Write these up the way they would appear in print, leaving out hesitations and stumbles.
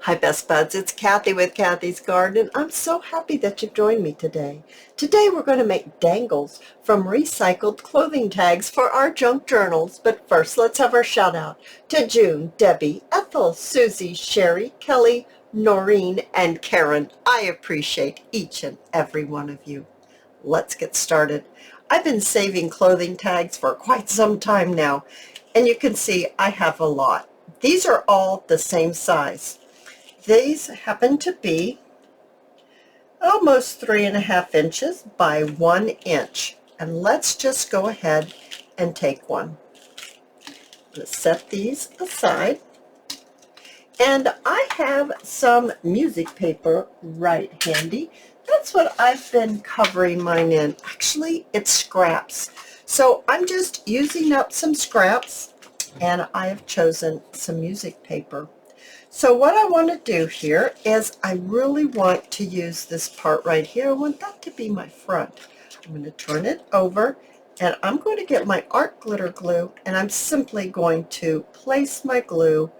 Hi Best Buds, it's Cathy with Cathy's Garden, and I'm so happy that you've joined me today. Today we're going to make dangles from recycled clothing tags for our junk journals, but first let's have our shout out to June, Debbie, Ethel, Susie, Sherry, Kelly, Noreen, and Karen. I appreciate each and every one of you. Let's get started. I've been saving clothing tags for quite some time now, and you can see I have a lot. These are all the same size. These happen to be almost 3.5 inches by 1 inch. And let's just go ahead and take one. Let's set these aside. And I have some music paper right handy. That's what I've been covering mine in. Actually, it's scraps. So I'm just using up some scraps, and I have chosen some music paper. So what I want to do here is I really want to use this part right here. I want that to be my front. I'm going to turn it over, and I'm going to get my art glitter glue, and I'm simply going to place my glue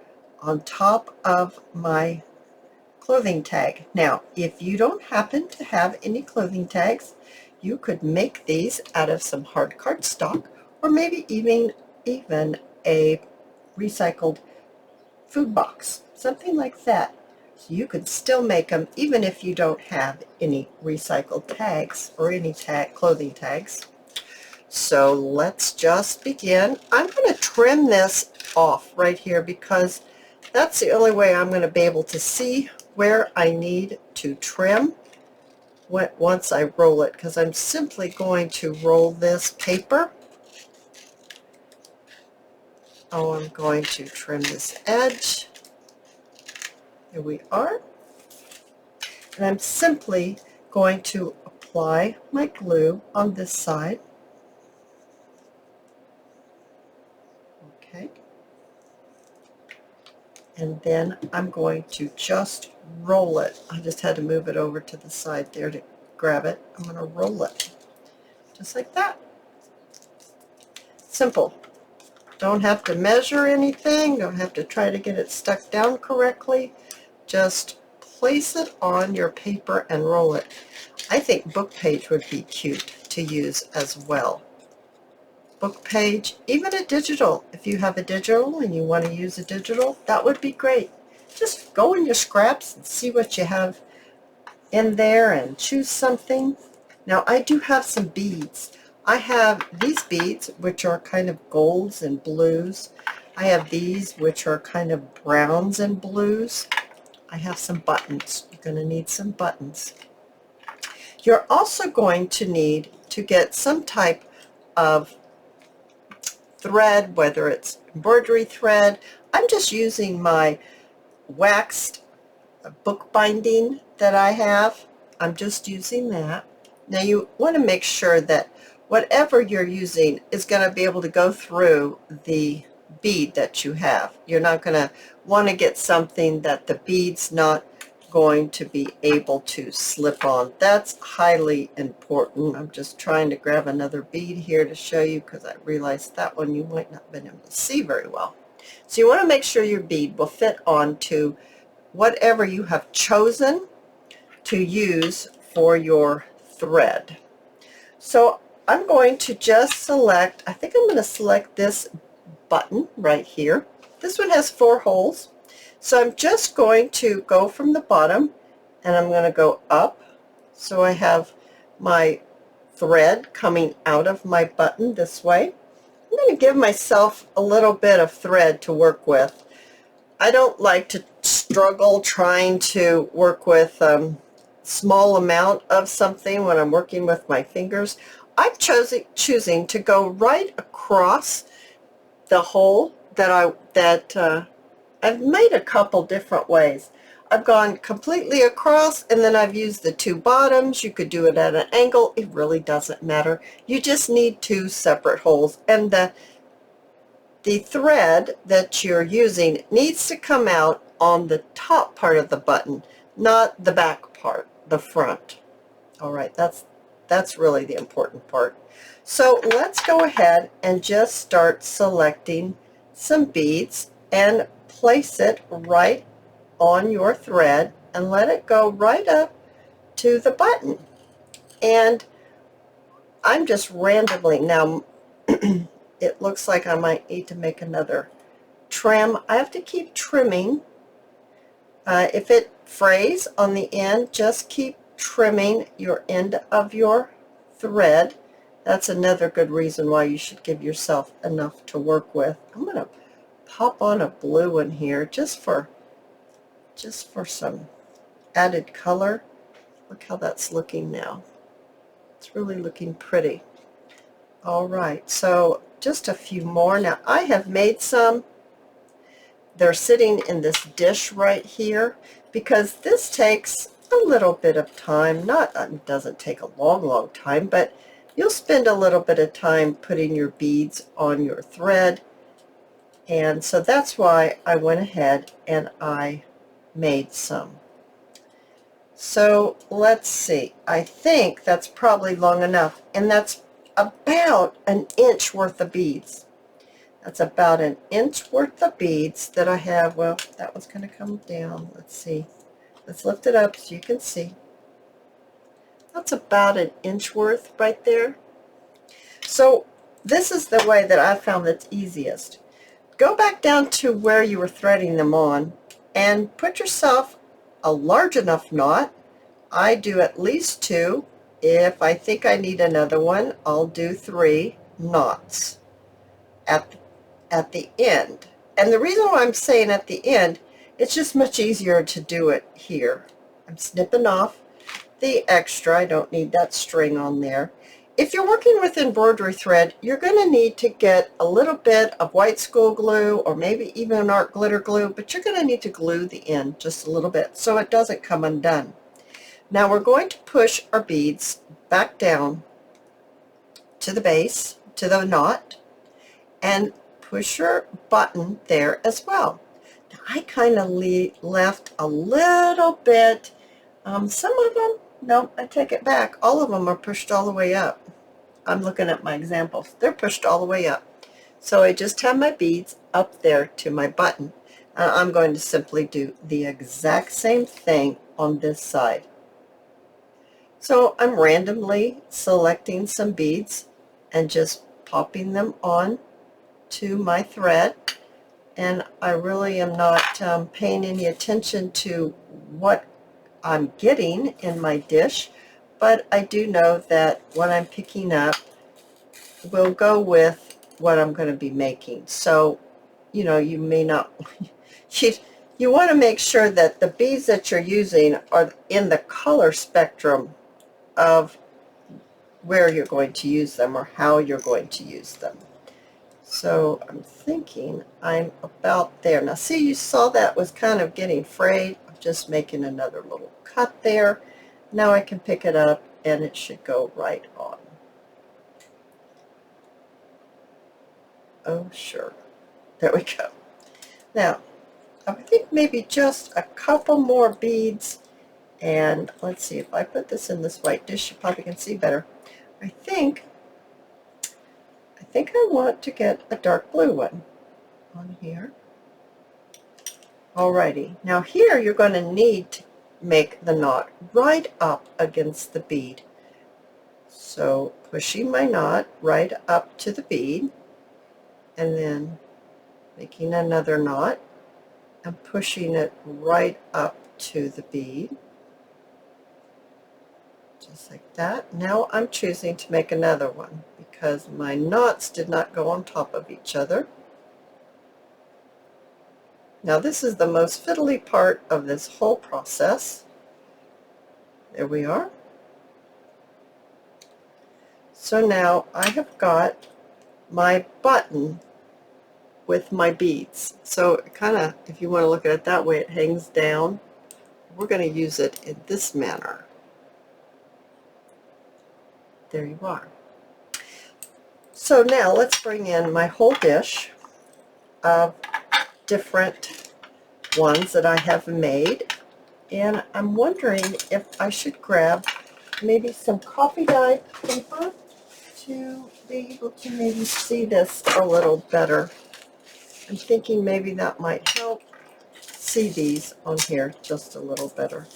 on top of my clothing tag. Now, if you don't happen to have any clothing tags, you could make these out of some hard cardstock, or maybe even a recycled food box, something like that. So you could still make them even if you don't have any recycled tags or any clothing tags. So let's just begin. I'm going to trim this off right here because that's the only way I'm going to be able to see where I need to trim once I roll it, because I'm simply going to roll this paper. Oh, I'm going to trim this edge. Here we are. And I'm simply going to apply my glue on this side. Okay. And then I'm going to just roll it. I just had to move it over to the side there to grab it. I'm going to roll it just like that. Simple. Don't have to measure anything. Don't have to try to get it stuck down correctly. Just place it on your paper and roll it. I think book page would be cute to use as well. Book page, even a digital. If you have a digital and you want to use a digital, that would be great. Just go in your scraps and see what you have in there and choose something. Now I do have some beads. I have these beads, which are kind of golds and blues. I have these, which are kind of browns and blues. I have some buttons. You're going to need some buttons. You're also going to need to get some type of thread, whether it's embroidery thread. I'm just using my waxed book binding that I have. I'm just using that. Now you want to make sure that whatever you're using is going to be able to go through the bead that you have. You're not going to want to get something that the bead's not going to be able to slip on. That's highly important. I'm just trying to grab another bead here to show you, because I realized that one you might not have been able to see very well. So you want to make sure your bead will fit onto whatever you have chosen to use for your thread. So I'm going to just select, I think I'm going to select this button right here. This one has 4 holes. So I'm just going to go from the bottom, and I'm going to go up. So I have my thread coming out of my button this way. I'm going to give myself a little bit of thread to work with. I don't like to struggle trying to work with small amount of something when I'm working with my fingers. I'm choosing to go right across the hole that I've made a couple different ways. I've gone completely across, and then I've used the 2 bottoms. You could do it at an angle. It really doesn't matter. You just need 2 separate holes, and the thread that you're using needs to come out on the top part of the button, not the back part, the front. All right, that's really the important part. So let's go ahead and just start selecting some beads and place it right on your thread and let it go right up to the button. And I'm just randomly, now it looks like I might need to make another trim. I have to keep trimming. If it frays on the end, just keep trimming your end of your thread. That's another good reason why you should give yourself enough to work with. I'm going to pop on a blue one here just for some added color. Look how that's looking now. It's really looking pretty. All right, so just a few more. Now I have made some. They're sitting in this dish right here because this takes a little bit of time. It doesn't take a long time, but you'll spend a little bit of time putting your beads on your thread. And so that's why I went ahead and I made some. So let's see. I think that's probably long enough, and that's about an inch worth of beads. That's about an inch worth of beads that I have. Well, that one's going to come down. Let's see. Let's lift it up so you can see. That's about an inch worth right there. So this is the way that I found that's easiest. Go back down to where you were threading them on and put yourself a large enough knot. I do at least 2. If I think I need another one, I'll do 3 knots at the end. And the reason why I'm saying at the end, it's just much easier to do it here. I'm snipping off the extra. I don't need that string on there. If you're working with embroidery thread, you're going to need to get a little bit of white school glue or maybe even an art glitter glue, but you're going to need to glue the end just a little bit so it doesn't come undone. Now we're going to push our beads back down to the base, to the knot, and push your button there as well. Now I kind of left a little bit, some of them, no, I take it back, all of them are pushed all the way up. I'm looking at my examples. They're pushed all the way up. So I just have my beads up there to my button. I'm going to simply do the exact same thing on this side. So I'm randomly selecting some beads and just popping them on to my thread, and I really am not paying any attention to what I'm getting in my dish, but I do know that what I'm picking up will go with what I'm going to be making. So, you know, you may not, you want to make sure that the beads that you're using are in the color spectrum of where you're going to use them or how you're going to use them. So I'm thinking I'm about there. Now see, you saw that was kind of getting frayed. I'm just making another little cut there. Now I can pick it up and it should go right on. Oh sure, there we go. Now I think maybe just a couple more beads, and let's see, if I put this in this white dish you probably can see better. I think I want to get a dark blue one on here. Alrighty, now here you're going to need to make the knot right up against the bead. So pushing my knot right up to the bead and then making another knot and pushing it right up to the bead. Just like that. Now I'm choosing to make another one because my knots did not go on top of each other. Now this is the most fiddly part of this whole process. There we are. So now I have got my button with my beads. So kind of, if you want to look at it that way, it hangs down. We're going to use it in this manner. There you are. So now let's bring in my whole dish of different ones that I have made, and I'm wondering if I should grab maybe some coffee dye paper to be able to maybe see this a little better. I'm thinking maybe that might help. see these on here just a little better.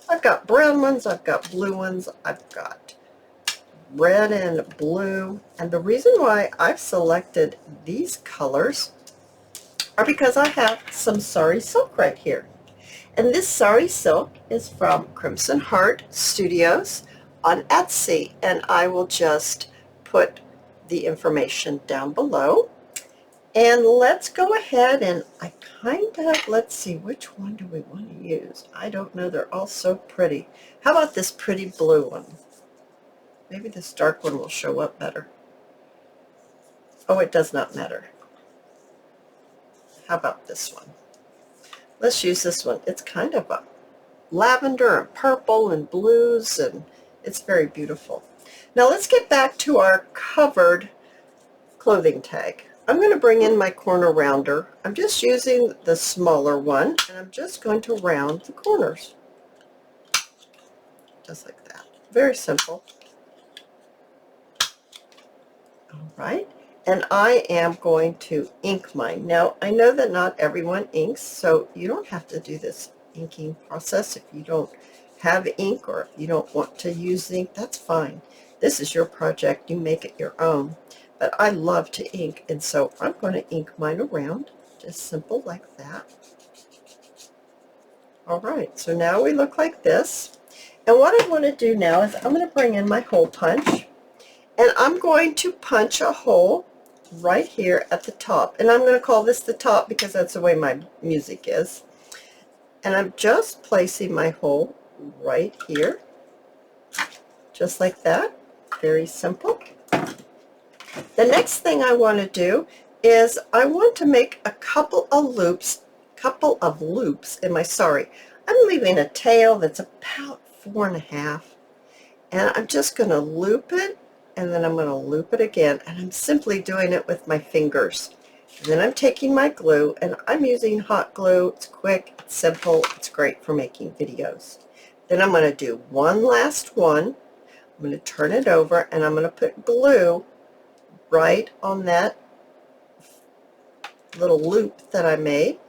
I've got brown ones, I've got blue ones, I've got red and blue. And the reason why I've selected these colors are because I have some sari silk right here. And this sari silk is from Crimson Heart Studios on Etsy. And I will just put the information down below. And let's go ahead and let's see, which one do we want to use? I don't know, they're all so pretty. How about this pretty blue one? Maybe this dark one will show up better. Oh, it does not matter. How about this one? Let's use this one. It's kind of a lavender and purple and blues, and it's very beautiful. Now let's get back to our covered clothing tag. I'm going to bring in my corner rounder. I'm just using the smaller one, and I'm just going to round the corners. Just like that. Very simple. All right. And I am going to ink mine. Now, I know that not everyone inks, so you don't have to do this inking process. If you don't have ink or if you don't want to use ink, that's fine. This is your project. You make it your own. But I love to ink, and so I'm going to ink mine around, just simple like that. All right, so now we look like this. And what I want to do now is I'm going to bring in my hole punch, and I'm going to punch a hole right here at the top. And I'm going to call this the top because that's the way my music is. And I'm just placing my hole right here, just like that. Very simple. The next thing I want to do is I want to make a couple of loops in my sari. I'm leaving a tail that's about 4.5, and I'm just going to loop it, and then I'm going to loop it again, and I'm simply doing it with my fingers. And then I'm taking my glue, and I'm using hot glue. It's quick, it's simple, it's great for making videos. Then I'm going to do one last one. I'm going to turn it over, and I'm going to put glue right on that little loop that I made.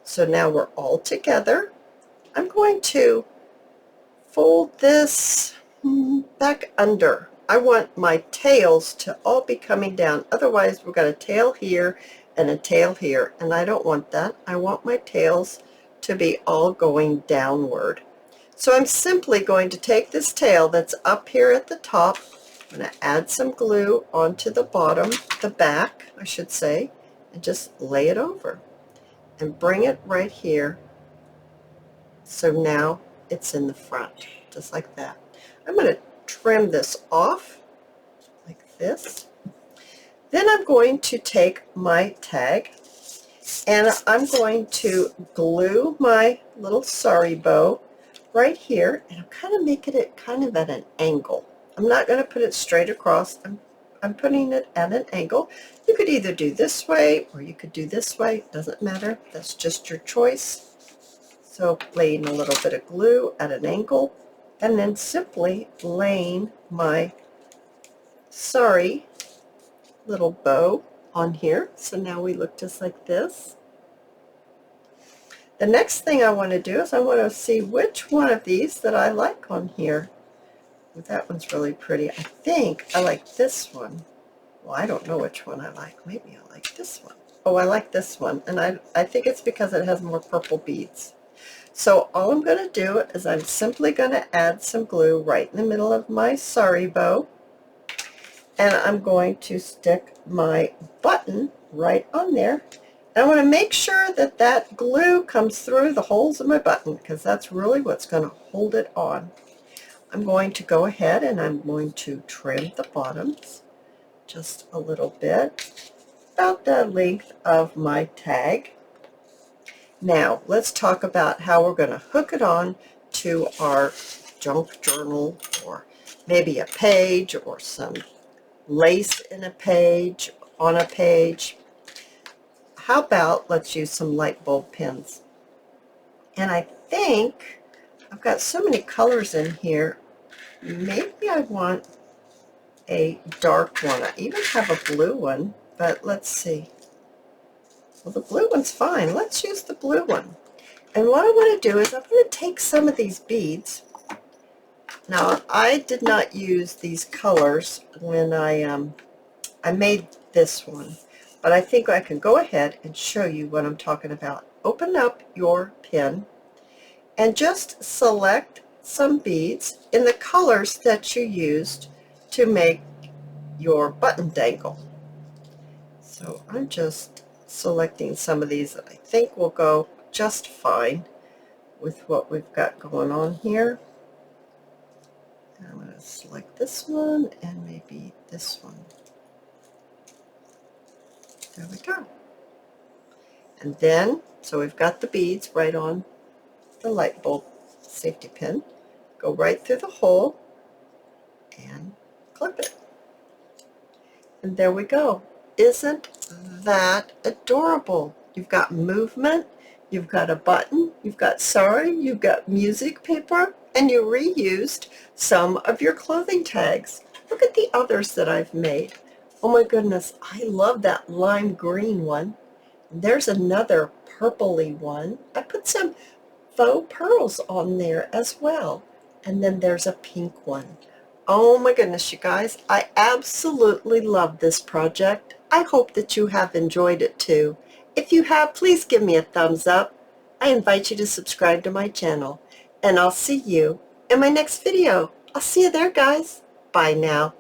So now we're all together. I'm going to fold this back under. I want my tails to all be coming down. Otherwise, we've got a tail here and a tail here, and I don't want that. I want my tails to be all going downward. So I'm simply going to take this tail that's up here at the top. I'm going to add some glue onto the bottom, the back, I should say, and just lay it over and bring it right here. So now it's in the front, just like that. I'm going to trim this off like this. Then I'm going to take my tag, and I'm going to glue my little sari bow right here, and I'm kind of making it kind of at an angle. I'm not going to put it straight across. I'm putting it at an angle. You could either do this way or you could do this way. It doesn't matter. That's just your choice. So laying a little bit of glue at an angle, and then simply laying my sari little bow on here. So now we look just like this. The next thing I want to do is I want to see which one of these that I like on here. That one's really pretty. I think I like this one. Well, I don't know which one I like. Maybe I like this one. Oh, I like this one. And I think it's because it has more purple beads. So all I'm going to do is I'm simply going to add some glue right in the middle of my sari bow. And I'm going to stick my button right on there. And I want to make sure that that glue comes through the holes in my button, because that's really what's going to hold it on. I'm going to go ahead and I'm going to trim the bottoms just a little bit, about the length of my tag. Now let's talk about how we're going to hook it on to our junk journal, or maybe a page, or some lace in a page, on a page. How about let's use some light bulb pins. And I think I've got so many colors in here, maybe I want a dark one. I even have a blue one, but let's see. Well, the blue one's fine. Let's use the blue one. And what I want to do is I'm going to take some of these beads. Now, I did not use these colors when I made this one, but I think I can go ahead and show you what I'm talking about. Open up your pen and just select some beads in the colors that you used to make your button dangle. So I'm just selecting some of these that I think will go just fine with what we've got going on here. I'm going to select this one and maybe this one. There we go. And then, so we've got the beads right on the light bulb safety pin. Go right through the hole and clip it. And there we go. Isn't that adorable? You've got movement, you've got a button, you've got sewing, you've got music paper, and you reused some of your clothing tags. Look at the others that I've made. Oh my goodness, I love that lime green one. And there's another purpley one. I put some faux pearls on there as well. And then there's a pink one. Oh my goodness, you guys, I absolutely love this project. I hope that you have enjoyed it too. If you have, please give me a thumbs up. I invite you to subscribe to my channel, and I'll see you in my next video. I'll see you there, guys. Bye now.